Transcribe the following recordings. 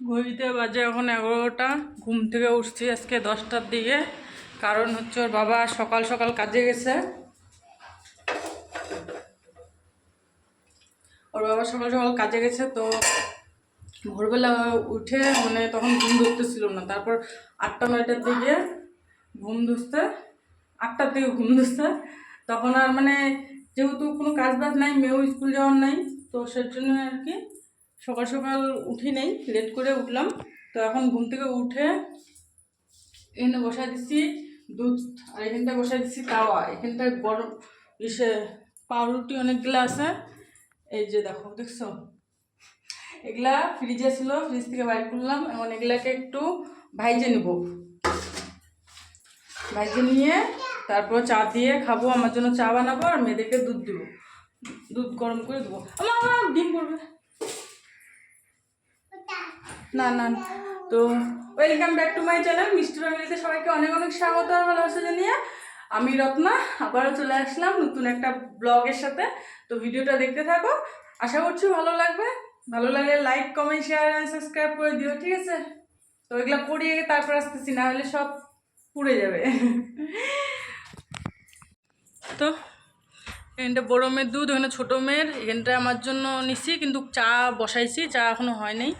ঘড়িতে বাজে এখন 11টা। ঘুম থেকে উঠছি আজকে 10টার দিকে, কারণ হচ্ছে ওর বাবা সকাল সকাল কাজে গেছে। তো ভোরবেলা উঠে মানে তখন ঘুম ধরতেছিল না, তারপর 8টা 9টার দিকে ঘুম ধরতে 8টার দিকে ঘুম ধরতে তখন আর মানে যেহেতু কোনো কাজ বাজ নাই, মেয়েও স্কুল যাওয়ার নাই, তো সেজন্য আর কি সকাল সকাল উঠি নেই, লেট করে উঠলাম। তো এখন ঘুম থেকে উঠে এখানে বসাই দিচ্ছি দুধ, আর এখানটায় বসাই দিচ্ছি তাওয়া। এখানটায় গরম পাউরুটি অনেকগুলো আছে, এই যে দেখছো এগুলা ফ্রিজে ছিল, ফ্রিজ থেকে বাইর করলাম। এখন এগুলাকে একটু ভাইজে নেব, ভাইজে নিয়ে তারপর চা দিয়ে খাবো। আমার জন্য চা বানাবো আর মেয়েদেরকে দুধ দেবো, দুধ গরম করে দেবো। আমার ডিম পড়বে না না। তো welcome back to my channel মিষ্টি ফ্যামিলিতে সবাইকে অনেক অনেক স্বাগত আর ভালোবাসা জানিয়ে আমি রত্না আবারও চলে আসলাম নতুন একটা ব্লগের সাথে। তো ভিডিওটা দেখতে থাকো, আশা করছি ভালো লাগবে। ভালো লাগলে লাইক কমেন্ট শেয়ার আর সাবস্ক্রাইব করে দিও, ঠিক আছে? তো এগুলো পড়িয়ে তারপর আসতেছি, না হলে সব পুড়ে যাবে। তো এখানটা বড়ো মেয়ের দুধ, ওখানে ছোটো মেয়ের। এখানটা আমার জন্য নিছি, কিন্তু চা বসাইছি, চা এখনও হয় নাই।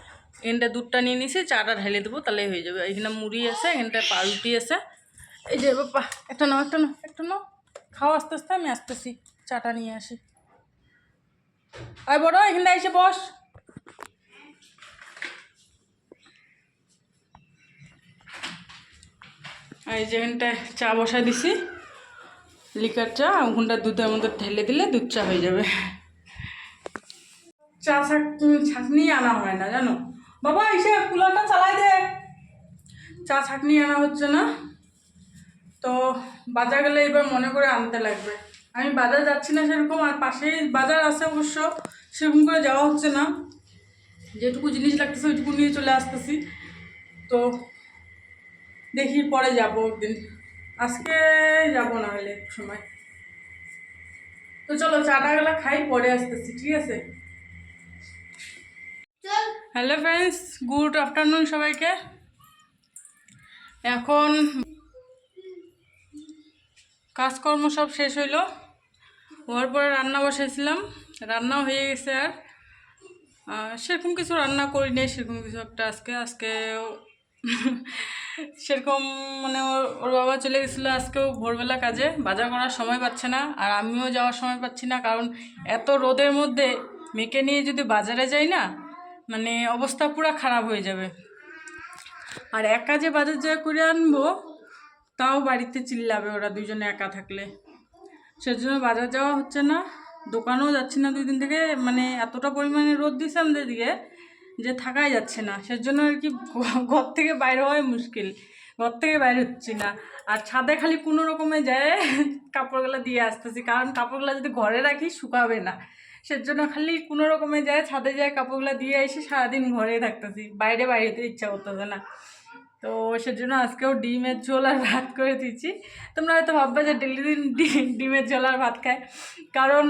এখানটা দুধটা নিয়ে নিছি, চাটা ঢেলে দেবো, তাহলেই হয়ে যাবে। এখানে মুড়ি আছে, এখানটায় পাউরুটি আছে। এই যে বাপ্পা একটা নাও, একটা নাও, খাও আস্তে আস্তে, আমি আসতেছি, চাটা নিয়ে আসি। আর বড় এখানটা এসে বস। আর এই যে এখানটায় চা বসাই দিছি, লিকার চা। ওখানটা দুধের মধ্যে ঢেলে দিলে দুধ চা হয়ে যাবে। চা ছাঁকনি আনা হয় না, জানো বাবা, এসে কুলারটা চালাই দে। চা ছাঁকনি আনা হচ্ছে না, তো বাজার গেলে এবার মনে করে আনতে লাগবে। আমি বাজার যাচ্ছি না সেরকম, আর পাশেই বাজার আছে অবশ্য, সেরকম করে যাওয়া হচ্ছে না। যেটুকু জিনিস লাগতেছে ওইটুকু নিয়ে চলে আসতেছি। তো দেখি পরে যাবো একদিন, আজকে যাবো না হলে এক সময়। তো চলো চাটা গেলা খাই, পরে আসতেছি, ঠিক আছে? হ্যালো ফ্রেন্ডস, গুড আফটারনুন সবাইকে। এখন কাজকর্ম সব শেষ হইলো, হওয়ার পরে রান্না বসাইছিলাম, রান্নাও হয়ে গেছে। আর সেরকম কিছু রান্না করি নেই, সেরকম কিছু একটা আজকে সেরকম মানে ওর বাবা চলে গেছিলো আজকেও ভোরবেলা কাজে, বাজার করার সময় পাচ্ছে না, আর আমিও যাওয়ার সময় পাচ্ছি না। কারণ এত রোদের মধ্যে মেয়েকে নিয়ে যদি বাজারে যাই না, মানে অবস্থা পুরো খারাপ হয়ে যাবে। আর একা যে বাজার যা করে আনবো, তাও বাড়িতে চিল্লাবে ওরা দুজনে একা থাকলে। সেজন্য বাজার যাওয়া হচ্ছে না, দোকানেও যাচ্ছি না 2 দিন থেকে। মানে এতটা পরিমাণে রোদ দিচ্ছে আমাদের দিকে যে থাকাই যাচ্ছে না। সেজন্য আর কি ঘর থেকে বাইরে হওয়াই মুশকিল, ঘর থেকে বাইরে হচ্ছি না। আর ছাদে খালি কোনো রকমে যায় কাপড়গুলো দিয়ে আসতেছি, কারণ কাপড়গুলো যদি ঘরে রাখি শুকাবে না। সেজন্য খালি কোনো রকমে যায় ছাদে যায়, কাপড়গুলো দিয়ে এসে সারাদিন ঘরেই থাকতেছি, বাইরে বাইরেতে ইচ্ছা করতেছে না। তো সেজন্য আজকেও ডিমের ঝোল আর ভাত করে দিচ্ছি। তোমরা হয়তো ভাববে যে ডেলি দিন ডিমের ঝোল আর ভাত খায়, কারণ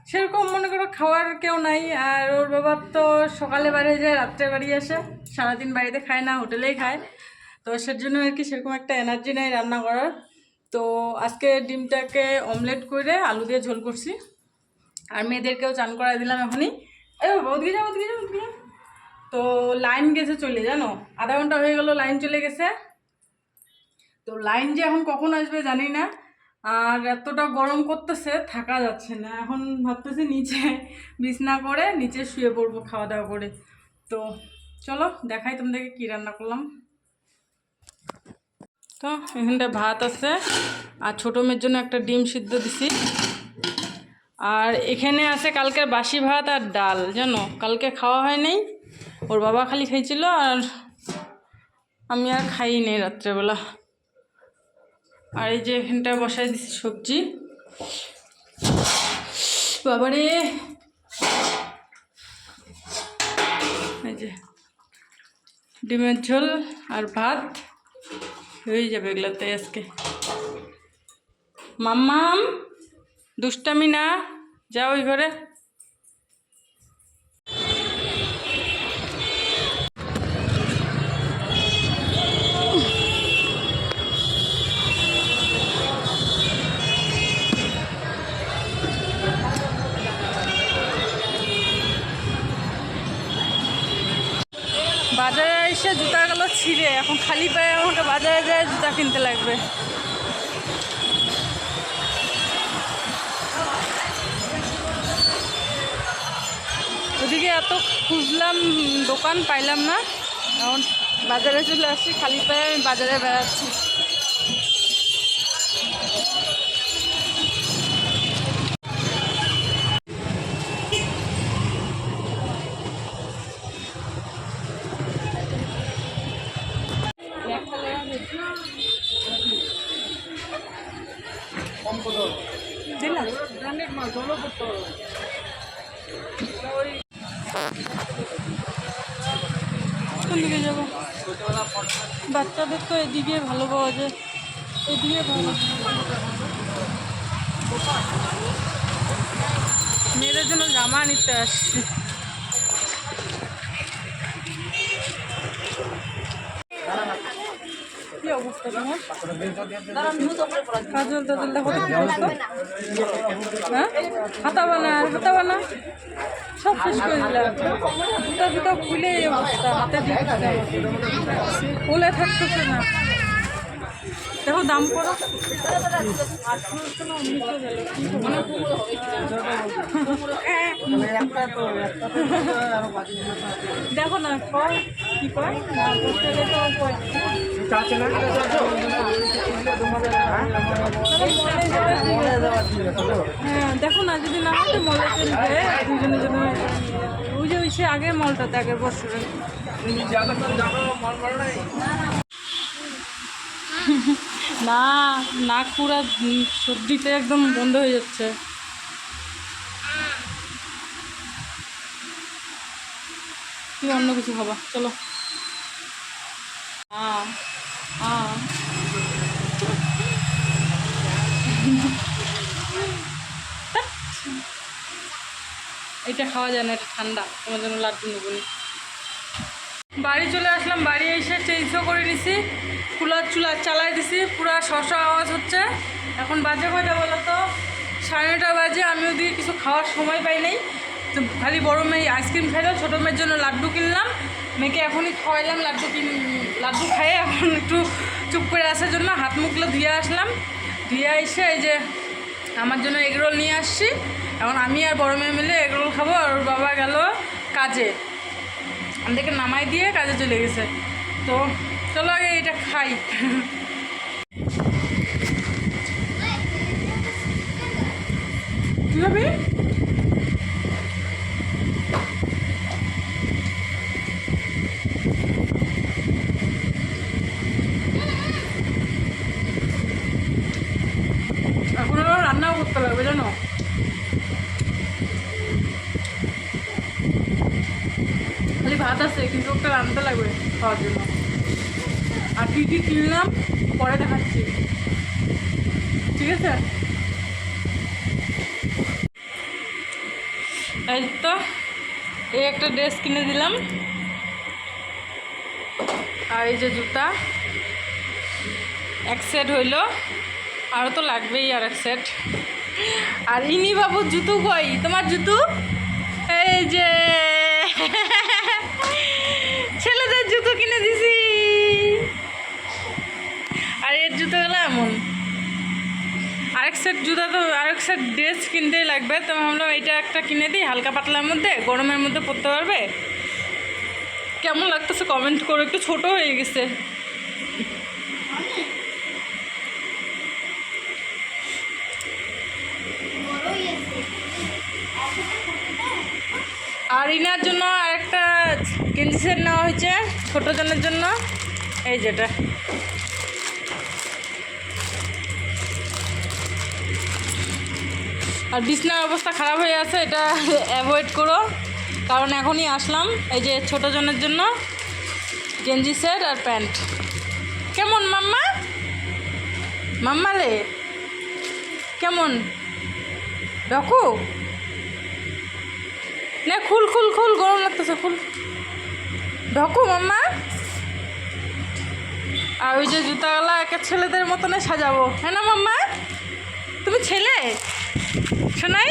সেরকম মনে করো খাওয়ার কেউ নাই। আর ওর বাবার তো সকালে বাইরে যায়, রাত্রে বাড়ি আসে, সারাদিন বাড়িতে খায় না, হোটেলেই খায়। তো সেজন্য আর কি সেরকম একটা এনার্জি নেই রান্না করার। তো আজকে ডিমটাকে অমলেট করে আলু দিয়ে ঝোল করছি, আর মেয়েদেরকেও চান করাই দিলাম এখনই। ওদিকে যাও, ওদিকে যাও, ওদিকে যাও। তো লাইন গেছে চলে, জানো, আধা ঘন্টা হয়ে গেল লাইন চলে গেছে। তো লাইন যে এখন কখন আসবে জানি না। আর এতটা গরম করতেছে, থাকা যাচ্ছে না। এখন ভাবতেছি নিচে বিছনা করে নিচে শুয়ে পড়বো খাওয়া দাওয়া করে। তো চলো দেখাই তোমাদেরকে কী রান্না করলাম। তো এখানটা ভাত আছে, আর ছোটো মেয়ের জন্য একটা ডিম সিদ্ধ দিছি। আর এখানে আছে কালকের বাসি ভাত আর ডাল, জানো, কালকে খাওয়া হয় নাই, ওর বাবা খালি খাইছিল, আর আমি আর খাই নেই রাত্রেবেলা। আর এই যে এখানটা বসাই দিচ্ছি সবজি, বাবারে। এই যে ডিমের ঝোল আর ভাত হয়ে যাবে এগুলাতে আজকে। মাম্মাম দুষ্টামি না, যাও ওই ঘরে। বাজারে এসে জুতাগুলো ছিঁড়ে এখন খালি পায়ে আমাকে বাজারে যায় জুতা কিনতে লাগবে। ওদিকে এত খুঁজলাম দোকান পাইলাম না, এখন বাজারে চলে আসছি, খালি পায়ে আমি বাজারে বেড়াচ্ছি। কোন দিকে যাবো? বাচ্চাদের তো এদিকে ভালো পাওয়া যায়, এদিকে ভালো। মেয়েদের জন্য জামা নিতে আসছি। কি অবস্থা তোমার? কাজল টাজল দেখো, হ্যাঁ হাতা বানা সব শেষ করে দিলাম। জুতা জুতা খুলে এই অবস্থা, হাতে দিয়ে খুলে থাকতেছে না। দেখো দাম করো, দেখো না কি কয় হ্যাঁ দেখো না, যদি না হয় তো মলে চলবে দুজনে জন্য। ওই যে ওই সে আগের মলটাতে, আগের বছরের। না নাক পুরা সর্দিতে একদম বন্ধ হয়ে যাচ্ছে। তুমি অন্য কিছু খাবা, চলো। এটা খাওয়া যায় না, এটা ঠান্ডা, তোমার জন্য লাড্ডু নেবনি। বাড়ি চলে আসলাম, বাড়ি এসে চেঞ্জও করে নিছি, কুলার চুলা চালাই দিছি, পুরো শশা আওয়াজ হচ্ছে। এখন বাজে কয়টা বলো তো? 9:30 বাজে। আমি ওদিকে কিছু খাওয়ার সময় পাই নাই, তো খালি বড় মেয়ে আইসক্রিম খাইলাম, ছোটো মেয়ের জন্য লাড্ডু কিনলাম, মেয়েকে এখনই খাওয়াইলাম। লাড্ডু খাইয়ে এখন একটু চুপ করে আসার জন্য হাত মুখগুলো ধুয়ে আসলাম। ধুয়ে এসে এই যে আমার জন্য এগরোল নিয়ে আসছি। এখন আমি আর বড় মেয়ে মিলে এগরোল খাবো, আর ওর বাবা গেল কাজে, আমাদেরকে নামাই দিয়ে কাজে চলে গেছে। তো চলো আগে এটা খাই। কি হবে? এখন আবার রান্নাও করতে লাগবে জানো। খালি ভাত আছে, কিন্তু ওটা রান্নাতে লাগবে খাওয়ার জন্য। আর কী কী কিনলাম পরে দেখাচ্ছি, ঠিক আছে? এই তো এই একটা ড্রেস কিনে দিলাম, আর এই যে জুতা এক সেট হইল, আরও তো লাগবেই আর এক সেট। আর ইনি বাবুর জুতো কই? তোমার জুতো এই যে ছেলেদের জুতো কিনে দিছি। আর এর জুতোগুলো এমন, আরেক সেট জুতা তো আরেক সেট ড্রেস কিনতেই লাগবে, তো ভাবলাম এইটা একটা কিনে দিই, হালকা পাতলার মধ্যে, গরমের মধ্যে পরতে পারবে। কেমন লাগতেছে কমেন্ট করো, একটু ছোট হয়ে গেছে। আর ইনার জন্য আরেকটা গেঞ্জি সেট নেওয়া হয়েছে ছোটো জনের জন্য, এই যেটা। আর বিছনার অবস্থা খারাপ হয়ে আছে, এটা অ্যাভয়েড করো, কারণ এখনই আসলাম। এই যে ছোটো জনের জন্য গেঞ্জি সেট আর প্যান্ট। কেমন মাম্মা? মাম্মালে কেমন? রাখো না, খুল খুল খুল, গরম লাগতেছে, খুল, ঢকো মাম্মা। আর ওই যে জুতাগুলা একটা ছেলেদের মতনে সাজাবো, হ্যাঁ না মাম্মা? তুমি ছেলে শোনাই?